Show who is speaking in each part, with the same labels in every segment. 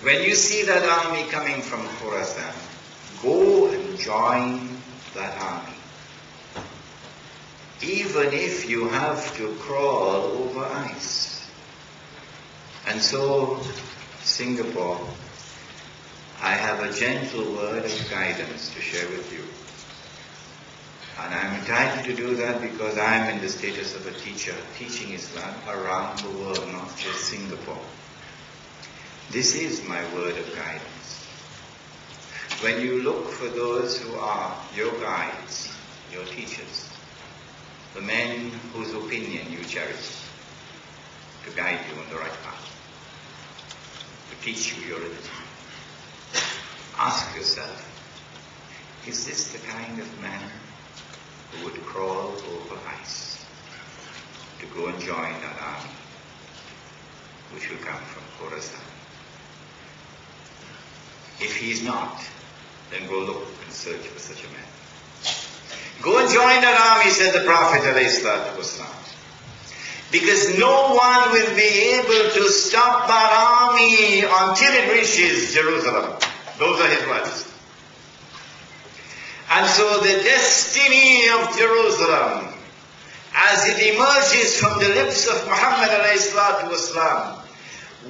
Speaker 1: When you see that army coming from Khorasan, go and join that army. Even if you have to crawl over ice. And so, Singapore, I have a gentle word of guidance to share with you. And I'm entitled to do that because I'm in the status of a teacher, teaching Islam around the world, not just Singapore. This is my word of guidance. When you look for those who are your guides, your teachers, the men whose opinion you cherish, to guide you on the right path, to teach you your religion, ask yourself, is this the kind of man who would crawl over ice to go and join that army which will come from Khorasan? If he is not, then go look and search for such a man. Go and join that army, said the Prophet ﷺ. Because no one will be able to stop that army until it reaches Jerusalem. Those are his words. And so the destiny of Jerusalem, as it emerges from the lips of Muhammad ﷺ,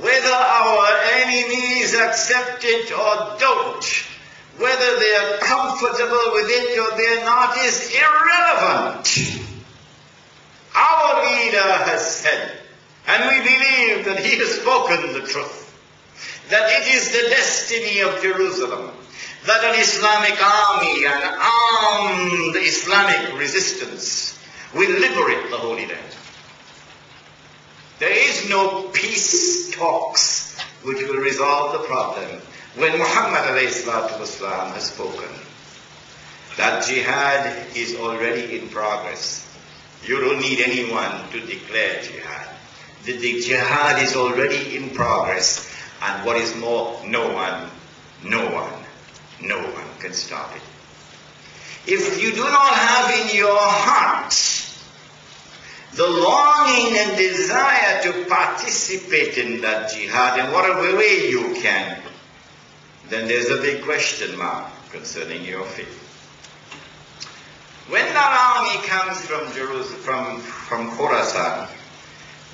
Speaker 1: whether our enemies accept it or don't, whether they are comfortable with it or they are not, is irrelevant. Our leader has said, and we believe that he has spoken the truth, that it is the destiny of Jerusalem, that an Islamic army, an armed Islamic resistance will liberate the Holy Land. There is no peace talks which will resolve the problem when Muhammad ﷺ has spoken. That jihad is already in progress. You don't need anyone to declare jihad. The jihad is already in progress. And what is more, no one can stop it. If you do not have in your heart the longing and desire to participate in that jihad in whatever way you can, then there's a big question mark concerning your faith. When that army comes from Jerusalem, from Khorasan,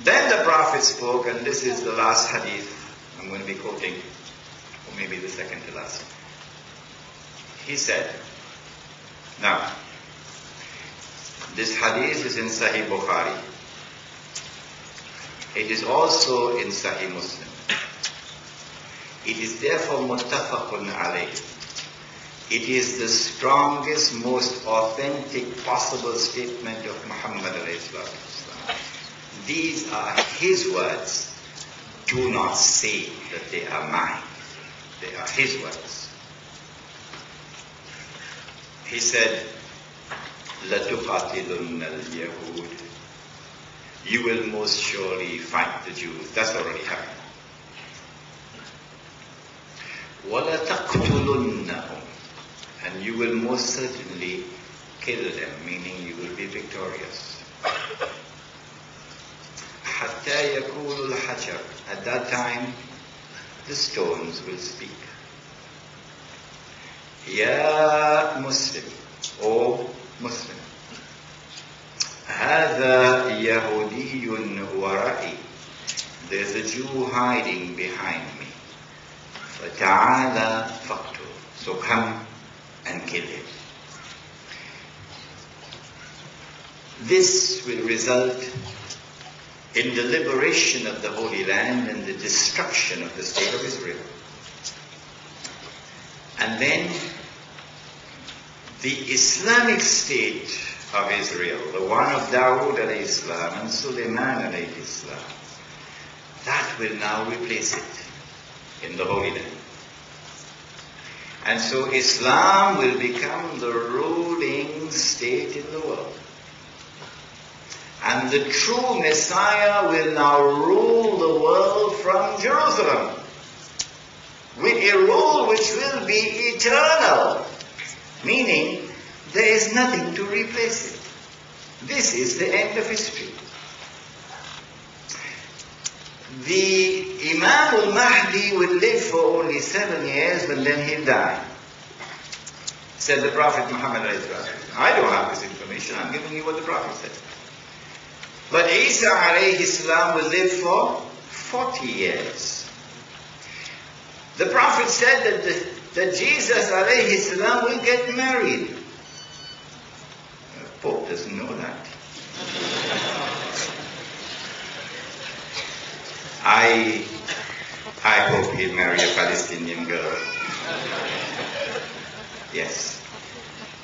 Speaker 1: then the Prophet spoke, and this is the last hadith I'm going to be quoting, or maybe the second to last. He said, now, this hadith is in Sahih Bukhari. It is also in Sahih Muslim. It is therefore muttafaqun alayh. It is the strongest, most authentic possible statement of Muhammad alayhi salatu wasalam. These are his words. Do not say that they are mine. They are his words. He said, لَتُقَاتِلُنَّ الْيَهُودِ. You will most surely fight the Jews. That's already happened. وَلَتَقْتُلُنَّهُمْ. And you will most certainly kill them, meaning you will be victorious. حَتَّى يَقُولُ الْحَجَرُ. At that time, the stones will speak. Ya Muslim, O Muslim, هذا يهودي ورائي. There's a Jew hiding behind me. فَتَعَالَى فَقْتُلْ. So come and kill him. This will result in the liberation of the Holy Land and the destruction of the state of Israel. And then the Islamic state of Israel, the one of Dawood alayhi salam and Sulaiman alayhi salam, that will now replace it in the Holy Land. And so Islam will become the ruling state in the world. And the true Messiah will now rule the world from Jerusalem, with a rule which will be eternal, meaning there is nothing to replace it. This is the end of history. the Imam al-Mahdi will live for only 7 years, but then he'll die. Said the Prophet Muhammad. I don't have this information, I'm giving you what the Prophet said. But Isa alayhi salam will live for 40 years. The Prophet said that Jesus alayhi salam will get married. The Pope doesn't know that. I hope he'll marry a Palestinian girl. Yes.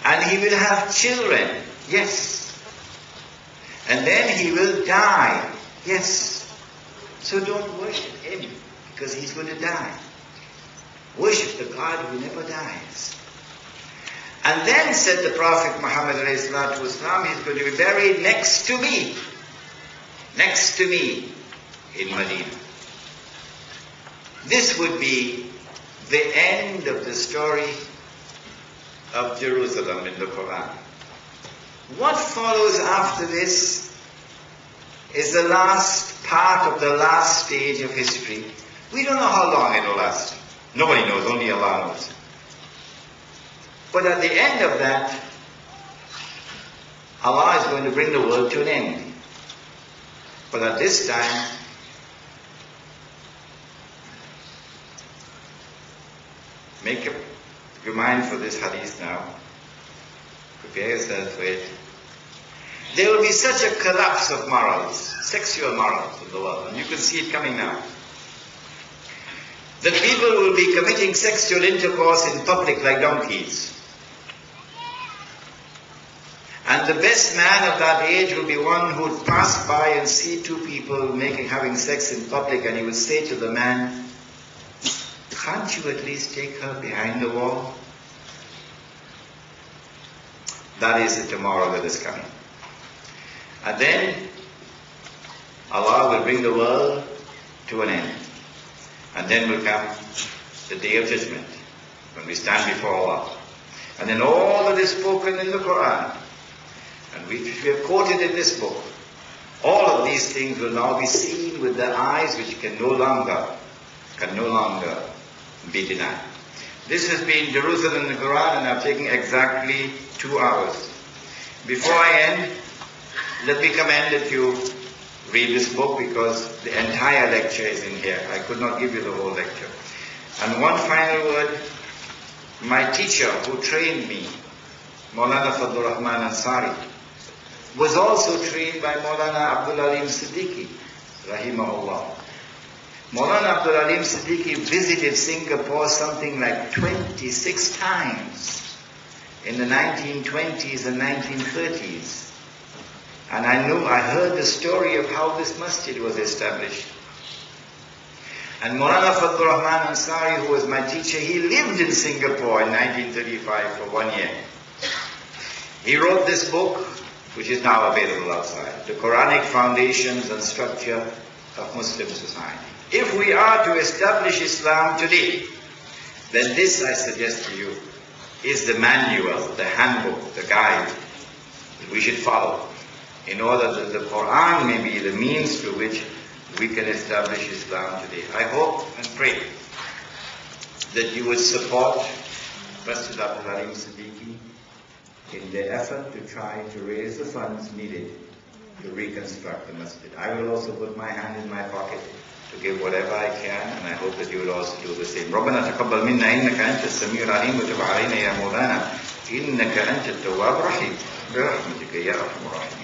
Speaker 1: And he will have children. Yes. And then he will die. Yes. So don't worship him, because he's going to die. Worship the God who never dies. And then said the Prophet Muhammad ﷺ, he's going to be buried next to me. Next to me in Medina. This would be the end of the story of Jerusalem in the Koran. What follows after this is the last part of the last stage of history. We don't know how long it will last. Nobody knows, only Allah knows. But at the end of that, Allah is going to bring the world to an end. But at this time, make up your mind for this hadith now. Prepare yourself for it. There will be such a collapse of morals, sexual morals in the world, and you can see it coming now. That people will be committing sexual intercourse in public like donkeys. And the best man of that age will be one who would pass by and see two people having sex in public, and he would say to the man, "Can't you at least take her behind the wall?" That is the tomorrow that is coming. And then Allah will bring the world to an end. And then will come the day of judgment, when we stand before Allah. And then all that is spoken in the Koran, and which we have quoted in this book, all of these things will now be seen with the eyes which can no longer be denied. This has been Jerusalem in the Quran, and I've taken exactly 2 hours. Before I end, let me commend that you read this book, because the entire lecture is in here. I could not give you the whole lecture. And one final word, my teacher who trained me, Maulana Fadlur Rahman Ansari, was also trained by Maulana Abdul Alim Siddiqui, rahimahullah. Maulana Abdul Alim Siddiqui visited Singapore something like 26 times in the 1920s and 1930s. And I heard the story of how this masjid was established. And Maulana Fadlur Rahman Ansari, who was my teacher, he lived in Singapore in 1935 for 1 year. He wrote this book, which is now available outside, The Quranic Foundations and Structure of Muslim Society. If we are to establish Islam today, then this, I suggest to you, is the manual, the handbook, the guide that we should follow, in order that the Quran may be the means through which we can establish Islam today. I hope and pray that you would support Masjid Abdul Alim Siddiqui in their effort to try to raise the funds needed to reconstruct the masjid. I will also put my hand in my pocket to give whatever I can, and I hope that you will also do the same. ربنا تقبل منا إنك أنت السميع العليم وتب علينا يا مولانا إنك أنت التواب الرحيم برحمتك يا أرحم الراحمين.